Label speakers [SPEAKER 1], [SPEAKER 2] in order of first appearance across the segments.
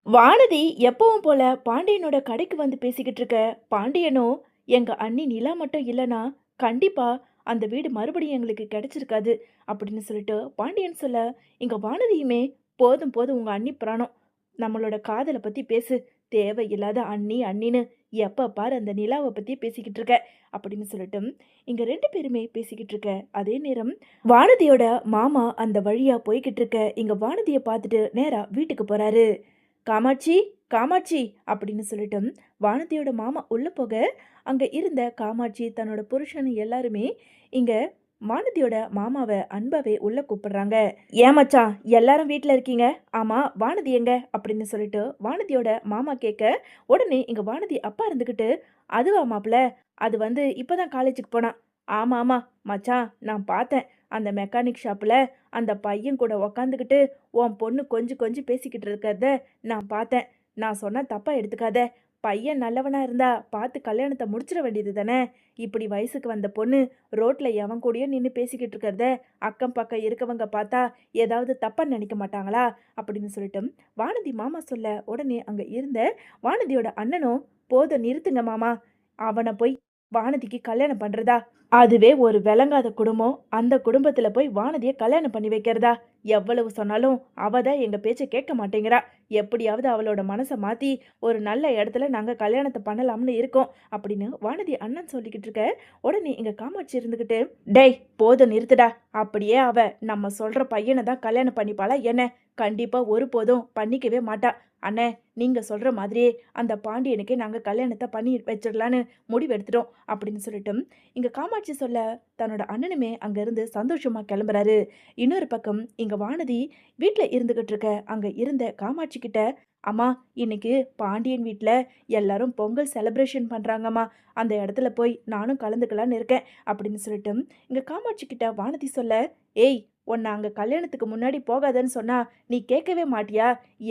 [SPEAKER 1] வானதி எப்பவும் போல பாண்டியனோட கடைக்கு வந்து பேசிக்கிட்டு இருக்க. பாண்டியனும், எங்க அண்ணி நிலா மட்டும் இல்லனா கண்டிப்பா அந்த வீடு மறுபடியும் எங்களுக்கு கிடைச்சிருக்காது அப்படின்னு சொல்லிட்டு பாண்டியன் சொல்ல, இங்க வானதியுமே, போதும் போதும் உங்க அண்ணி பிராணம், நம்மளோட காதலை பத்தி பேசு, தேவையில்லாத அண்ணி அண்ணின்னு எப்ப பாரு அந்த நிலாவை பத்தி பேசிக்கிட்டு இருக்க அப்படின்னு சொல்லிட்டு இங்க ரெண்டு பேருமே பேசிக்கிட்டு இருக்க. அதே நேரம் வானதியோட மாமா அந்த வழியா போய்கிட்டு இருக்க. இங்க வானதியை பார்த்துட்டு நேரா வீட்டுக்கு போறாரு. காமாட்சி, காமாட்சி அப்படின்னு சொல்லிட்டு வானதியோட மாமா உள்ள போக, அங்க இருந்த காமாட்சி தன்னோட புருஷன் எல்லாருமே இங்க வானதியோட மாமாவை அன்பாவே உள்ள கூப்பிடுறாங்க. ஏன் மச்சான் எல்லாரும் வீட்ல இருக்கீங்க, ஆமா வானதி எங்க அப்படின்னு சொல்லிட்டு வானதியோட மாமா கேட்க, உடனே இங்க வானதி அப்பா இருந்துகிட்டு, அதுவா மாப்பிள, அது வந்து இப்பதான் காலேஜுக்கு போனான். ஆமா ஆமா மச்சான், நான் பார்த்தேன் அந்த மெக்கானிக் ஷாப்ல அந்த பையன் கூட உக்காந்துக்கிட்டு உன் பொண்ணு கொஞ்சி கொஞ்சி பேசிக்கிட்டு இருக்கிறத நான் பார்த்தேன். நான் சொன்னா தப்பா எடுத்துக்காத. பையன் நல்லவனா இருந்தா பார்த்து கல்யாணத்தை முடிச்சிட வேண்டியது தானே. இப்படி வயசுக்கு வந்த பொண்ணு ரோட்ல எவன் கூடயோ நின்று பேசிக்கிட்டு இருக்கிறத அக்கம் பக்கம் இருக்கவங்க பார்த்தா ஏதாவது தப்பா நினைக்க மாட்டாங்களா அப்படின்னு சொல்லிட்டு வானதி மாமா சொல்ல, உடனே அங்க இருந்த வானதியோட அண்ணனும், போதும் நிறுத்துங்க மாமா, அவனை போய் வானதிக்கு கல்யாணம் பண்றதா, அதுவே ஒரு விளங்காத குடும்பம், அந்த குடும்பத்துல போய் வானதியை கல்யாணம் பண்ணி வைக்கிறதா, எவ்வளவு சொன்னாலும் அவ தான் எங்க பேச்ச கேட்க மாட்டேங்கிறா. எப்படியாவது அவளோட மனசை மாத்தி ஒரு நல்ல இடத்துல நாங்க கல்யாணத்தை பண்ணலாம்னு இருக்கோம் அப்படின்னு வானதி அண்ணன் சொல்லிக்கிட்டு இருக்க. உடனே எங்க காமாட்சி இருந்துகிட்டு, டேய் போதும் நிறுத்துடா, அப்படியே அவ நம்ம சொல்ற பையனை தான் கல்யாணம் பண்ணிப்பாளா என்ன? கண்டிப்பா ஒருபோதும் பண்ணிக்கவே மாட்டா. அண்ணே, நீங்க சொல்ற மாதிரியே அந்த பாண்டியனுக்கே நாங்க கல்யாணத்தை பண்ணி வச்சிடலான்னு முடிவெடுத்துட்டோம் அப்படின்னு சொல்லிட்டு இங்க காமாட்சி சொல்ல, தன்னோட அண்ணனுமே அங்கிருந்து சந்தோஷமா கிளம்புறாரு. இன்னொரு பக்கம் இங்க வானதி வீட்ல இருந்துகிட்டு இருக்க. அங்க இருந்த காமாட்சி கிட்ட, அம்மா இன்னைக்கு பாண்டியன் வீட்ல எல்லாரும் பொங்கல் செலிப்ரேஷன் பண்றாங்கம்மா, அந்த இடத்துல போய் நானும் கலந்துக்கலான்னு இருக்கேன் அப்படின்னு சொல்லிட்டு இங்க காமாட்சி கிட்ட வானதி சொல்ல, ஏய் உன்னை அங்க கல்யாணத்துக்கு முன்னாடி போகாதன்னு சொன்னா நீ கேட்கவே மாட்டியா?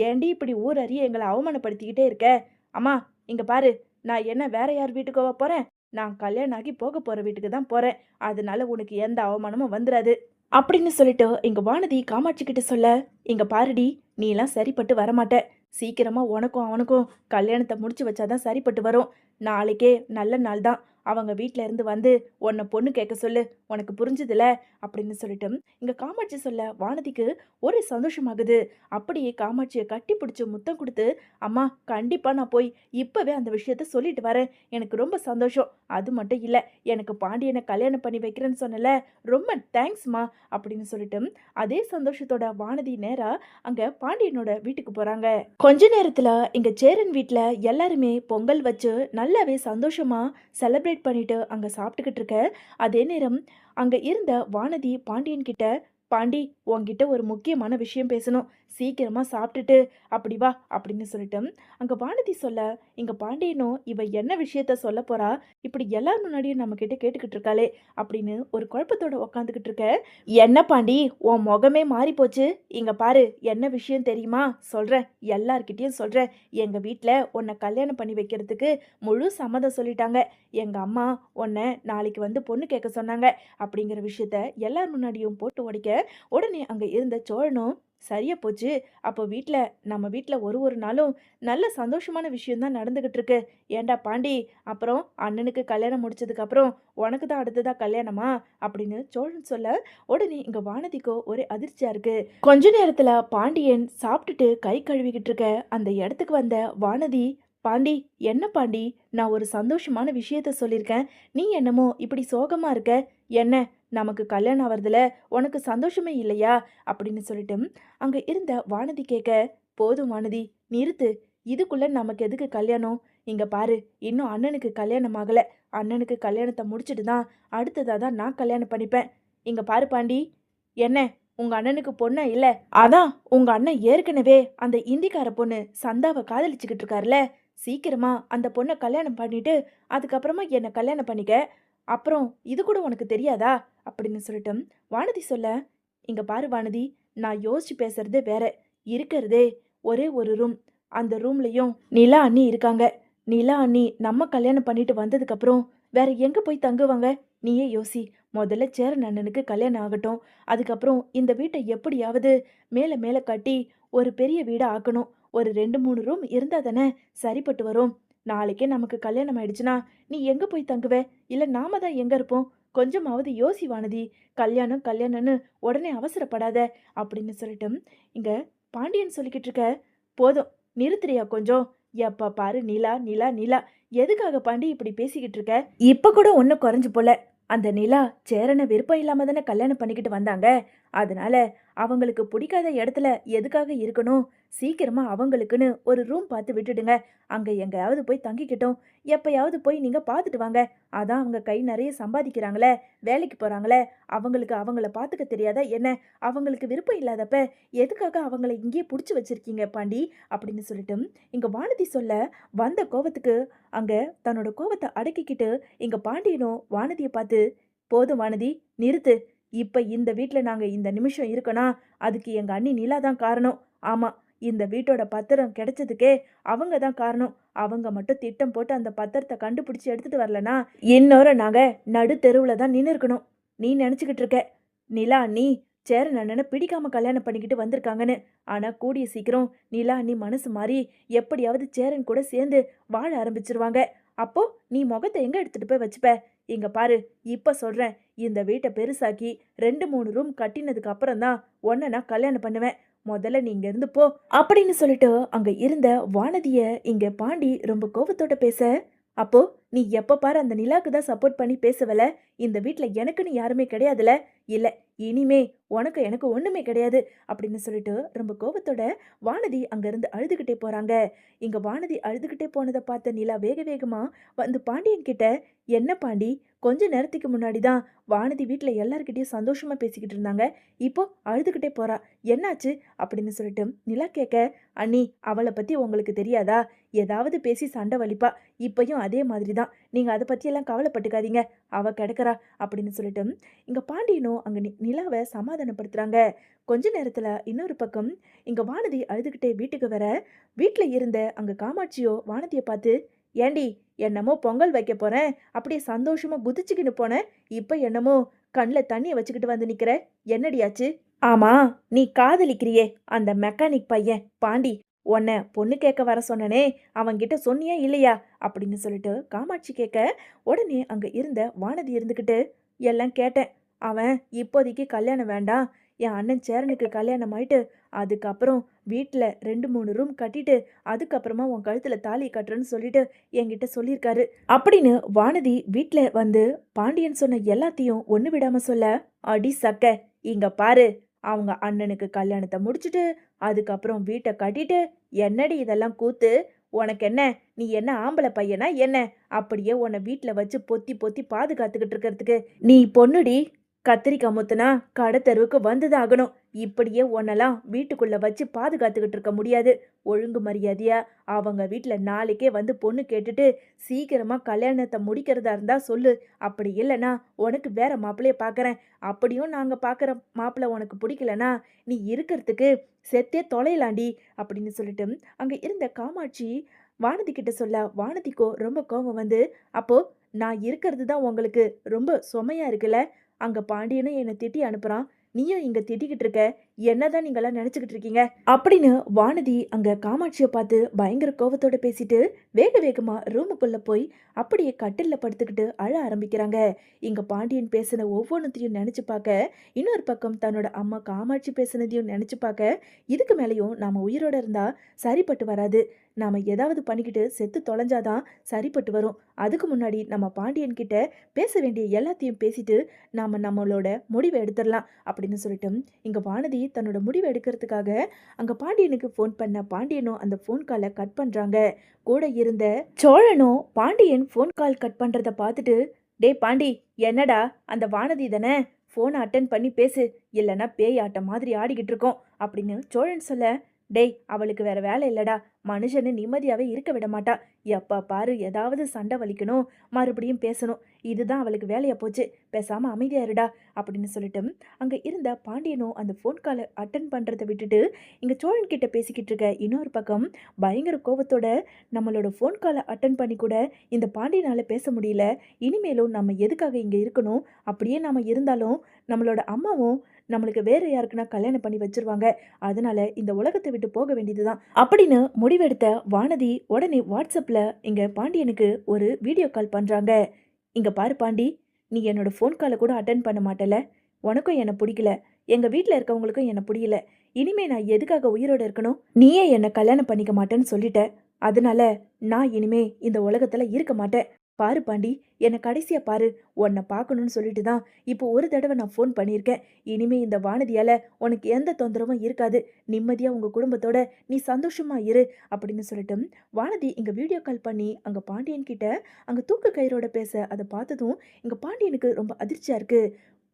[SPEAKER 1] ஏண்டி இப்படி ஊர் அறிய எங்களை அவமானப்படுத்திக்கிட்டே இருக்க? அம்மா இங்க பாரு, நான் என்ன வேற யார் வீட்டுக்கோவா போறேன்? நான் கல்யாணம் ஆகி போக போற வீட்டுக்கு தான் போறேன். அதனால உனக்கு எந்த அவமானமும் வந்துராது அப்படின்னு சொல்லிட்டு இங்க வானதி காமாட்சி கிட்ட சொல்ல, இங்க பாருடி, நீலாம் சரிப்பட்டு வரமாட்ட. சீக்கிரமா உனக்கும் அவனுக்கும் கல்யாணத்தை முடிச்சு வச்சாதான் சரிப்பட்டு வரும். நாளைக்கே நல்ல நாள் தான். அவங்க வீட்ல இருந்து வந்து உன்னை பொண்ணு கேட்க சொல்லு, உனக்கு புரிஞ்சுதுல அப்படின்னு சொல்லிட்டு இங்க காமாட்சி சொல்ல, வானதிக்கு ஒரு சந்தோஷமாகுது. அப்படியே காமாட்சியை கட்டி பிடிச்சு முத்தம் கொடுத்து, அம்மா கண்டிப்பா நான் போய் இப்பவே அந்த விஷயத்த சொல்லிட்டு வரேன், எனக்கு ரொம்ப சந்தோஷம். அது மட்டும் இல்ல, எனக்கு பாண்டியனை கல்யாணம் பண்ணி வைக்கிறேன்னு சொன்னல, ரொம்ப தேங்க்ஸ்மா அப்படின்னு சொல்லிட்டு அதே சந்தோஷத்தோட வானதி நேரா அங்க பாண்டியனோட வீட்டுக்கு போறாங்க. கொஞ்ச நேரத்துல இங்க சேரன் வீட்ல எல்லாருமே பொங்கல் வச்சு நல்லாவே சந்தோஷமா செலிப்ரேட் பண்ணிட்டு அங்க சாப்பிட்டுக்கிட்டு இருக்க. அதே நேரம் அங்க இருந்த வானதி பாண்டியன் கிட்ட, பாண்டி உன்கிட்ட ஒரு முக்கியமான விஷயம் பேசணும், சீக்கிரமா சாப்பிட்டுட்டு அப்படி வா அப்படின்னு சொல்லிட்டு அங்க வானதி சொல்ல, இங்க பாண்டியனும் இவ என்ன விஷயத்த சொல்ல போறா, இப்படி எல்லார் முன்னாடியும் நம்ம கிட்ட கேட்டுக்கிட்டு இருக்காளே அப்படின்னு ஒரு குழப்பத்தோட உக்காந்துக்கிட்டு இருக்க. என்ன பாண்டி, உன் முகமே மாறி போச்சு. இங்க பாரு, என்ன விஷயம் தெரியுமா, சொல்றேன், எல்லார்கிட்டயும் சொல்றேன். எங்க வீட்ல உன்னை கல்யாணம் பண்ணி வைக்கிறதுக்கு முழு சம்மதம் சொல்லிட்டாங்க. எங்க அம்மா உன்னை நாளைக்கு வந்து பொண்ணு கேட்க சொன்னாங்க அப்படிங்கிற விஷயத்த எல்லார் முன்னாடியும் போட்டு உடைக்க. உடனே அங்க இருந்த சோழனும், சரியா போச்சு, அப்போ வீட்ல நம்ம வீட்ல ஒரு ஒரு நாளும் நல்ல சந்தோஷமான விஷயம் தான் நடந்துகிட்டு இருக்கு. ஏண்டா பாண்டி, அப்புறம் அண்ணனுக்கு கல்யாணம் முடிச்சதுக்கு அப்புறம் உனக்கு தான் அடுத்ததா கல்யாணமா அப்படின்னு சோழன் சொல்ல, உடனே இங்க வானதிக்கோ ஒரே அதிர்ச்சியா இருக்கு. கொஞ்ச நேரத்துல பாண்டியன் சாப்பிட்டுட்டு கை கழுவிக்கிட்டு இருக்க. அந்த இடத்துக்கு வந்த வானதி, பாண்டி என்ன பாண்டி, நான் ஒரு சந்தோஷமான விஷயத்த சொல்லியிருக்கேன், நீ என்னமோ இப்படி சோகமா இருக்க, என்ன நமக்கு கல்யாணம் ஆவறதுல உனக்கு சந்தோஷமே இல்லையா அப்படின்னு சொல்லிட்டு அங்க இருந்த வானதி கேட்க, போதும் வானதி நிறுத்து, இதுக்குள்ள நமக்கு எதுக்கு கல்யாணம்? இங்க பாரு, இன்னும் அண்ணனுக்கு கல்யாணம் ஆகல. அண்ணனுக்கு கல்யாணத்தை முடிச்சிட்டு தான் அடுத்ததா தான் நான் கல்யாணம் பண்ணிப்பேன். இங்க பாரு பாண்டி, என்ன உங்க அண்ணனுக்கு பொண்ணா இல்ல? அதான் உங்க அண்ணன் ஏற்கனவே அந்த இந்திக்கார பொண்ணு சந்தாவை காதலிச்சுக்கிட்டு இருக்காருல, சீக்கிரமா அந்த பொண்ணை கல்யாணம் பண்ணிட்டு அதுக்கப்புறமா என்ன கல்யாணம் பண்ணிக்க. அப்புறம் இது கூட உனக்கு தெரியாதா அப்படின்னு சொல்லிட்டு வானதி சொல்ல, இங்க பாரு வானதி, நான் யோசிச்சு பேசுறதே வேற. இருக்கிறதே ஒரே ஒரு ரூம், அந்த ரூம்லயும் நிலா அண்ணி இருக்காங்க. நிலா அண்ணி நம்ம கல்யாணம் பண்ணிட்டு வந்ததுக்கு அப்புறம் வேற எங்க போய் தங்குவாங்க? நீயே யோசி. முதல்ல சேரன் அண்ணனுக்கு கல்யாணம் ஆகட்டும், அதுக்கப்புறம் இந்த வீட்டை எப்படியாவது மேல மேல கட்டி ஒரு பெரிய வீடா ஆக்கணும். ஒரு 2 3 ரூம் இருந்தா தானே சரிப்பட்டு வரும். நாளைக்கே நமக்கு கல்யாணம் ஆயிடுச்சுன்னா நீ எங்க போய் தங்குவ? இல்ல நாம தான் எங்க இருப்போம்? கொஞ்சமாவது யோசி வானதி. கல்யாணம் கல்யாணம்னு உடனே அவசரப்படாத அப்படின்னு சொல்லிட்டு இங்க பாண்டியன் சொல்லிக்கிட்டு இருக்க. போதும், நிறுத்துறியா கொஞ்சம்? எப்ப பாரு நிலா நிலா நிலா. எதுக்காக பாண்டி இப்படி பேசிக்கிட்டு இருக்க? இப்ப கூட ஒன்னும் குறைஞ்சு போல. அந்த நிலா சேரனை விருப்பம் இல்லாம தானே கல்யாணம் பண்ணிக்கிட்டு வந்தாங்க. அதனால அவங்களுக்கு பிடிக்காத இடத்துல எதுக்காக இருக்கணும்? சீக்கிரமா அவங்களுக்குன்னு ஒரு ரூம் பார்த்து விட்டுடுங்க. அங்க எங்கேயாவது போய் தங்கிக்கிட்டோம். எப்பயாவது போய் நீங்க பார்த்துட்டு வாங்க. அதான் அவங்க கை நிறைய சம்பாதிக்கிறாங்களே, வேலைக்கு போறாங்களே, அவங்களுக்கு அவங்கள பார்த்துக்க தெரியாதா என்ன? அவங்களுக்கு விருப்பம் இல்லாதப்ப எதுக்காக அவங்கள இங்கேயே புடிச்சு வச்சிருக்கீங்க பாண்டி? அப்படின்னு சொல்லிட்டு இங்க வானதி சொல்ல, வந்த கோவத்துக்கு அங்க தன்னோட கோவத்தை அடக்கிக்கிட்டு இங்க பாண்டியனும் வானதியை பார்த்து, போதும் வானதி, நிறுத்து. இப்ப இந்த வீட்ல நாங்க இந்த நிமிஷம் இருக்கோனா அதுக்கு எங்க அண்ணி நிலா தான் காரணம். ஆமா, இந்த வீட்டோட பத்திரம் கிடைச்சதுக்கே அவங்க தான் காரணம். அவங்க மட்டும் திட்டம் போட்டு அந்த பத்திரத்தை கண்டுபிடிச்சு எடுத்துட்டு வரலனா இன்னொரு நாங்க நடு தெருவுல தான் நின்று இருக்கணும். நீ நினைச்சுக்கிட்டு இருக்க நிலா அண்ணி சேரன் அண்ணனை பிடிக்காம கல்யாணம் பண்ணிக்கிட்டு வந்திருக்காங்கன்னு. ஆனா கூடிய சீக்கிரம் நிலா அண்ணி மனசு மாறி எப்படியாவது சேரன் கூட சேர்ந்து வாழ ஆரம்பிச்சிருவாங்க. அப்போ நீ முகத்தை எங்க எடுத்துட்டு போய் வச்சுப்ப? இங்க பாரு, இப்ப சொல்றேன், இந்த வீட்டை பெருசாக்கி 2 3 ரூம் கட்டினதுக்கு அப்புறம் தான் உன்னை நான் கல்யாணம் பண்ணுவேன். முதல்ல நீ இங்க இருந்து போ அப்படின்னு சொல்லிட்டு அங்க இருந்த வானதிய இங்க பாண்டி ரொம்ப கோவத்தோட பேச, அப்போ நீ எப்ப பாரு அந்த நிலாக்கு தான் சப்போர்ட் பண்ணி பேசுவல. இந்த வீட்ல எனக்குன்னு யாருமே கிடையாதுல. இல்ல, இனிமே உனக்கு எனக்கு ஒண்ணுமே கிடையாது அப்படின்னு சொல்லிட்டு ரொம்ப கோவத்தோட வானதி அங்க இருந்து அழுதுகிட்டே போறாங்க. இங்க வானதி அழுதுகிட்டே போனதை பார்த்த நிலா வேக வேகமா வந்து பாண்டியன் கிட்ட, என்ன பாண்டி, கொஞ்ச நேரத்துக்கு முன்னாடி தான் வானதி வீட்ல எல்லார்கிட்டயும் சந்தோஷமா பேசிக்கிட்டு இருந்தாங்க. இப்போ அழுதுகிட்டே போறா, என்னாச்சு அப்படின்னு சொல்லிட்டு நிலா கேட்க, அண்ணி அவளை பத்தி உங்களுக்கு தெரியாதா? ஏதாவது பேசி சண்டை வலிப்பா. இப்பயும் அதே மாதிரி தான். நீங்க அதை பத்தியெல்லாம் கவலைப்பட்டுக்காதீங்க. அவ கிடக்குறா அப்படின்னு சொல்லிட்டு இங்க பாண்டியனும் அங்க நிலாவை சமாதானப்படுத்துறாங்க. கொஞ்ச நேரத்துல இன்னொரு பக்கம் இங்க வானதி அழுதுகிட்டே வீட்டுக்கு வர, வீட்டுல இருந்த அங்க காமாட்சியோ வானதியை பார்த்து, ஏண்டி, என்னமோ பொங்கல் வைக்க போறேன் அப்படியே சந்தோஷமா குதிச்சுக்கின்னு போனேன். இப்ப என்னமோ கண்ணில் தண்ணியை வச்சுக்கிட்டு வந்து நிக்கிற, என்னடியாச்சு? ஆமா, நீ காதலிக்கிறியே அந்த மெக்கானிக் பையன் பாண்டி, உன்னை பொண்ணு கேட்க வர சொன்னனே, அவன்கிட்ட சொன்னியா இல்லையா அப்படின்னு சொல்லிட்டு காமாட்சி கேட்க, உடனே அங்க இருந்த வானதி இருந்துக்கிட்டு, எல்லாம் கேட்டேன். அவன் இப்போதைக்கு கல்யாணம் வேண்டாம், என் அண்ணன் சேரனுக்கு கல்யாணம் ஆயிட்டு அதுக்கப்புறம் வீட்டில் 2 3 ரூம் கட்டிட்டு அதுக்கப்புறமா உன் கழுத்துல தாலி கட்டுறேன்னு சொல்லிட்டு என்கிட்ட சொல்லியிருக்காரு அப்படின்னு வானதி வீட்டில் வந்து பாண்டியன் சொன்ன எல்லாத்தையும் ஒன்று விடாம சொல்ல, அடி சக்க, இங்க பாரு, அவங்க அண்ணனுக்கு கல்யாணத்தை முடிச்சுட்டு அதுக்கப்புறம் வீட்டை கட்டிட்டு, என்னடி இதெல்லாம் கூத்து? உனக்கு என்ன, நீ என்ன ஆம்பளை பையனா என்ன? அப்படியே உன்னை வீட்டில் வச்சு பொத்தி பொத்தி பாதுகாத்துக்கிட்டு இருக்கிறதுக்கு நீ பொண்ணுடி. கத்திரிக்காய் முத்துனா கடை தெருவுக்கு வந்துதான் ஆகணும். இப்படியே உன்னெல்லாம் வீட்டுக்குள்ள வச்சு பாதுகாத்துக்கிட்டு இருக்க முடியாது. ஒழுங்கு மரியாதையா அவங்க வீட்டில் நாளைக்கே வந்து பொண்ணு கேட்டுட்டு சீக்கிரமா கல்யாணத்தை முடிக்கிறதா இருந்தா சொல்லு. அப்படி இல்லைன்னா உனக்கு வேற மாப்பிள்ளைய பார்க்குறேன். அப்படியும் நாங்கள் பார்க்குற மாப்பிள்ளை உனக்கு பிடிக்கலனா நீ இருக்கிறதுக்கு செத்தே தொலைலாண்டி அப்படின்னு சொல்லிட்டு அங்கே இருந்த காமாட்சி வானதி கிட்ட சொல்ல, வானதிக்கோ ரொம்ப கோபம் வந்து, அப்போ நான் இருக்கிறது தான் உங்களுக்கு ரொம்ப சுமையா இருக்குல்ல? அங்க பாண்டியனும் என்னை திட்டி அனுப்புறான், நீயும் இங்க திட்டிக்கிட்டு இருக்க. என்னதான் நீங்களாம் நினைச்சுக்கிட்டு இருக்கீங்க அப்படின்னு வானதி அங்க காமாட்சியை பார்த்து பயங்கர கோவத்தோட பேசிட்டு வேக வேகமா ரூமுக்குள்ள போய் அப்படியே கட்டில்ல படுத்துக்கிட்டு அழ ஆரம்பிக்கிறாங்க. இங்க பாண்டியன் பேசின ஒவ்வொன்றத்தையும் நினைச்சு பார்க்க, இன்னொரு பக்கம் தன்னோட அம்மா காமாட்சி பேசினதையும் நினைச்சு பார்க்க, இதுக்கு மேலேயும் நாம உயிரோட இருந்தா சரிப்பட்டு வராது. நாம ஏதாவது பண்ணிக்கிட்டு செத்து தொலைஞ்சாதான் சரிப்பட்டு வரும். அதுக்கு முன்னாடி நம்ம பாண்டியன் கிட்ட பேச வேண்டிய எல்லாத்தையும் பேசிட்டு நாம நம்மளோட முடிவை எடுத்துடலாம் அப்படின்னு சொல்லிட்டு இங்க வானதி தன்னோட முடிவை எடுக்கிறதுக்காக அங்க பாண்டியனுக்கு ஃபோன் பண்ண, பாண்டியனும் அந்த ஃபோன் காலை கட் பண்றாங்க. கூட இருந்த சோழனும் பாண்டியன் ஃபோன் கால் கட் பண்றத பார்த்துட்டு, டே பாண்டி, என்னடா அந்த வானதி தானே, ஃபோனை அட்டன் பண்ணி பேசு, இல்லைன்னா பேய் ஆட்டம் மாதிரி ஆடிக்கிட்டு இருக்கோம் அப்படின்னு சோழன் சொல்ல, டேய் அவளுக்கு வேற வேலை இல்லடா, மனுஷன்னு நிம்மதியாவே இருக்க விட மாட்டா. எப்ப பாரு ஏதாவது சண்டை வலிக்கணும், மறுபடியும் பேசணும், இதுதான் அவளுக்கு வேலையா போச்சு. பேசாம அமைதியா இருடா அப்படின்னு சொல்லிட்டு அங்க இருந்த பாண்டியனும் அந்த ஃபோன் காலை அட்டன் பண்றதை விட்டுட்டு இங்க சோழன் கிட்ட பேசிக்கிட்டு இருக்க. இன்னொரு பக்கம் பயங்கர கோபத்தோட, நம்மளோட ஃபோன் காலை அட்டன் பண்ணி கூட இந்த பாண்டியனால பேச முடியல. இனிமேலும் நம்ம எதுக்காக இங்க இருக்கணும்? அப்படியே நாம இருந்தாலும் நம்மளோட அம்மாவும் நம்மளுக்கு வேற யாருக்குன்னா கல்யாணம் பண்ணி வச்சிருவாங்க. அதனால இந்த உலகத்தை விட்டு போக வேண்டியதுதான் அப்படின்னு முடிவெடுத்த வானதி உடனே வாட்ஸ்அப்ல இங்க பாண்டியனுக்கு ஒரு வீடியோ கால் பண்றாங்க. இங்க பாரு பாண்டி, நீ என்னோட ஃபோன் காலை கூட அட்டென்ட் பண்ண மாட்டல. உனக்கும் என்ன பிடிக்கல, எங்க வீட்ல இருக்கவங்களுக்கும் என்ன பிடிக்கல. இனிமே நான் எதுக்காக உயிரோட இருக்கணும்? நீயே என்ன கல்யாணம் பண்ணிக்க மாட்டேன்னு சொல்லிட்ட. அதனால நான் இனிமே இந்த உலகத்துல இருக்க மாட்டேன். பாரு பாண்டி, என்ன கடைசியா பாரு. உன்னை பார்க்கணும்னு சொல்லிட்டு தான் இப்போ ஒரு தடவை நான் ஃபோன் பண்ணியிருக்கேன். இனிமே இந்த வானதியால உனக்கு எந்த தொந்தரவும் இருக்காது. நிம்மதியா உங்க குடும்பத்தோட நீ சந்தோஷமா இரு அப்படின்னு சொல்லிட்டு வானதி இங்க வீடியோ கால் பண்ணி அங்க பாண்டியன் கிட்ட அங்க தூக்கு கயிறோட பேச அதை பார்த்ததும் இங்க பாண்டியனுக்கு ரொம்ப அதிர்ச்சியா இருக்கு.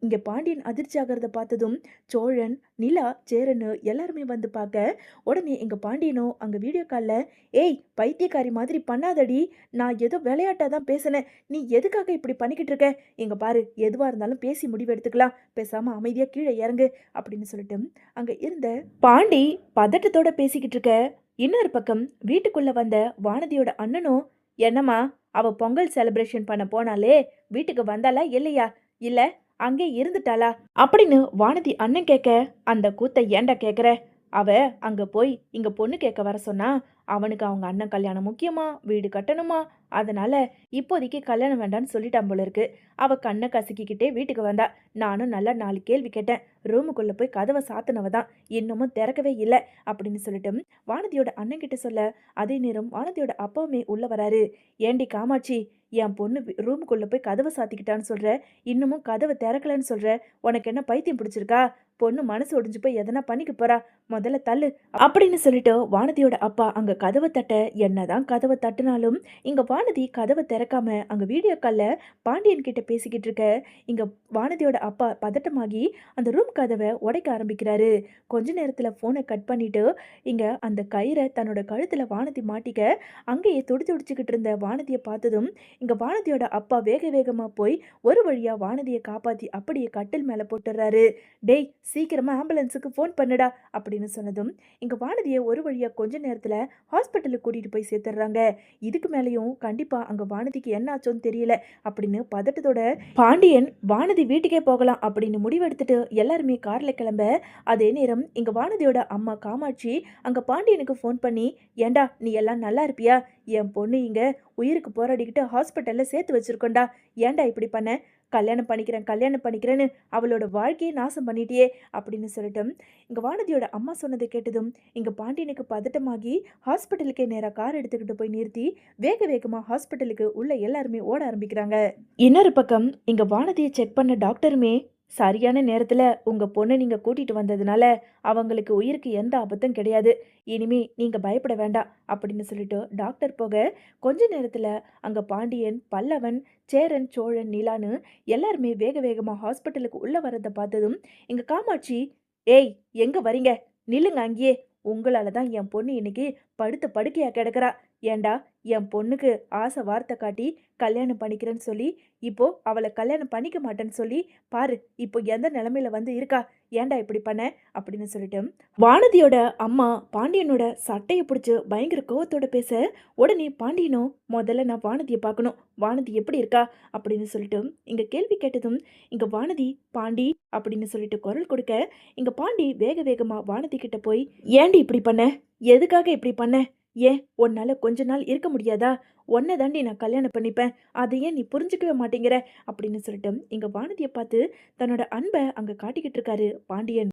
[SPEAKER 1] இங்க பாண்டியன் அதிர்ச்சி ஆகிறத பார்த்ததும் சோழன், நிலா, சேரன்னு எல்லாருமே வந்து பார்க்க உடனே எங்க பாண்டியனும் அங்க வீடியோ கால்ல, ஏய் பைத்தியக்காரி மாதிரி பண்ணாதடி, நான் ஏதோ விளையாட்டா தான் பேசினேன். நீ எதுக்காக இப்படி பண்ணிக்கிட்டு இருக்க? இங்க பாரு, எதுவா இருந்தாலும் பேசி முடிவு எடுத்துக்கலாம். பேசாம அமைதியா கீழே இறங்கு அப்படின்னு சொல்லிட்டு அங்க இருந்த பாண்டி பதட்டத்தோட பேசிக்கிட்டு இருக்க. இன்னொரு பக்கம் வீட்டுக்குள்ள வந்த வானதியோட அண்ணனும், என்னம்மா, அவ பொங்கல் செலிப்ரேஷன் பண்ண போனாலே வீட்டுக்கு வந்தாளா இல்லையா? இல்ல அங்கே இருந்துட்டாளா அப்படின்னு வானதி அண்ணன் கேட்க, அந்த கூத்தை ஏன்டா கேக்குற? அவ அங்க போய் இங்க பொண்ணு கேட்க வர சொன்னா, அவனுக்கு அவங்க அண்ணன் கல்யாணம் முக்கியமா, வீடு கட்டணுமா, அதனால இப்போதைக்கு கல்யாணம் வேண்டான்னு சொல்லிட்டான் போல இருக்கு. அவ கண்ணை கசக்கிக்கிட்டே வீட்டுக்கு வந்தா. நானும் நல்லா 4 கேள்வி கேட்டேன். ரூமுக்குள்ள போய் கதவை சாத்தினவ தான் இன்னமும் திறக்கவே இல்லை அப்படின்னு சொல்லிட்டு வானதியோட அண்ணன் கிட்ட சொல்ல, அதே நேரம் வானதியோட அப்பாவுமே உள்ள வராரு. ஏண்டி காமாட்சி, என் பொண்ணு ரூமுக்குள்ள போய் கதவை சாத்திக்கிட்டான்னு சொல்ற, இன்னமும் கதவை திறக்கலன்னு சொல்ற, உனக்கு என்ன பைத்தியம் பிடிச்சிருக்கா? பொண்ணு மனசு ஒடிஞ்சு போய் எதனா பண்ணிக்க போறா, முதல்ல தள்ளு அப்படின்னு சொல்லிட்டு வானதியோட அப்பா அங்க கதவை தட்ட, என்னதான் கதவை தட்டினாலும் இங்க வானதி கதவை திறக்காம அங்க வீடியோ கால்ல பாண்டியன் கிட்ட பேசிக்கிட்டு இருக்க. இங்க வானதியோட அப்பா பதட்டமாகி அந்த ரூம் கதவை உடைக்க ஆரம்பிக்கிறாரு. கொஞ்ச நேரத்துல போனை கட் பண்ணிட்டு இங்க அந்த கயிறை தன்னோட கழுத்துல வானதி மாட்டிக்க அங்கேயே துடி துடிச்சுக்கிட்டு இருந்த வானதியை பார்த்ததும் இங்க வானதியோட அப்பா வேக வேகமா போய் ஒரு வழியா வானதியை காப்பாத்தி அப்படியே கட்டில் மேல போட்டுறாரு. டேய், சீக்கிரமா ஆம்புலன்ஸுக்கு ஃபோன் பண்ணுடா அப்படின்னு சொன்னதும் இங்க வானதியை ஒரு வழியா கொஞ்ச நேரத்துல ஹாஸ்பிட்டலுக்கு கூட்டிட்டு போய் சேர்த்துடுறாங்க. இதுக்கு மேலேயும் கண்டிப்பா அங்க வானதிக்கு என்ன ஆச்சோன்னு தெரியல அப்படின்னு பதட்டத்தோட பாண்டியன் வானதி வீட்டுக்கே போகலாம் அப்படின்னு முடிவெடுத்துட்டு எல்லாருமே கார்ல கிளம்ப, அதே நேரம் இங்க வானதியோட அம்மா காமாட்சி அங்க பாண்டியனுக்கு ஃபோன் பண்ணி, ஏண்டா நீ எல்லாம் நல்லா இருப்பியா? என் பொண்ணு இங்க உயிருக்கு போராடிக்கிட்டு ஹாஸ்பிட்டல்ல சேர்த்து வச்சிருக்கோண்டா. ஏன்டா இப்படி பண்ண? கல்யாணம் பண்ணிக்கிறேன் கல்யாணம் பண்ணிக்கிறேன்னு அவளோட வாழ்க்கையை நாசம் பண்ணிட்டியே அப்படின்னு சொல்லிட்டு இங்க வானதியோட அம்மா சொன்னதை கேட்டதும் இங்க பாண்டியனுக்கு பதட்டமாகி ஹாஸ்பிட்டலுக்கே நேராக கார் எடுத்துக்கிட்டு போய் நிறுத்தி வேக வேகமா ஹாஸ்பிட்டலுக்கு உள்ள எல்லாருமே ஓட ஆரம்பிக்கிறாங்க. இன்னொரு பக்கம் இங்க வானதியை செக் பண்ண டாக்டருமே, சரியான நேரத்துல உங்க பொண்ணை நீங்க கூட்டிட்டு வந்ததுனால அவங்களுக்கு உயிருக்கு எந்த ஆபத்தும் கிடையாது. இனிமே நீங்க பயப்பட வேண்டாம் அப்படின்னு சொல்லிட்டு டாக்டர் போக கொஞ்ச நேரத்துல அங்க பாண்டியன், பல்லவன், சேரன், சோழன், நிலான்னு எல்லாருமே வேக வேகமா ஹாஸ்பிட்டலுக்கு உள்ள வரதை பார்த்ததும் எங்க காமாட்சி, ஏய் எங்க வரீங்க? நில்லுங்க அங்கேயே. உங்களால தான் என் பொண்ணு இன்னைக்கு படுத்த படுக்கையா கிடக்குறா. ஏண்டா, என் பொண்ணுக்கு ஆசை வார்த்தை காட்டி கல்யாணம் பண்ணிக்கிறேன்னு சொல்லி இப்போ அவளை கல்யாணம் பண்ணிக்க மாட்டேன்னு சொல்லி பாரு இப்போ எந்த நிலைமையில வந்து இருக்கா. ஏன்டா இப்படி பண்ண அப்படின்னு சொல்லிட்டு வானதியோட அம்மா பாண்டியனோட சட்டையை பிடிச்சு பயங்கர கோவத்தோட பேச, உடனே பாண்டியனும் முதல்ல நான் வானதியை பார்க்கணும், வானதி எப்படி இருக்கா அப்படின்னு சொல்லிட்டு இங்க கேள்வி கேட்டதும் இங்க வானதி, பாண்டி அப்படின்னு சொல்லிட்டு குரல் கொடுக்க இங்க பாண்டி வேக வேகமா வானதி கிட்ட போய், ஏண்டி இப்படி பண்ண? எதுக்காக இப்படி பண்ண? ஏன் உன்னால கொஞ்ச நாள் இருக்க முடியாதா? உன்னை தாண்டி நான் கல்யாணம் பண்ணிப்பேன், அதை ஏன் நீ புரிஞ்சுக்கவே மாட்டேங்கிற அப்படின்னு சொல்லிட்டு இங்க வானதியை பார்த்து தன்னோட அன்பை அங்க காட்டிக்கிட்டு இருக்காரு பாண்டியன்.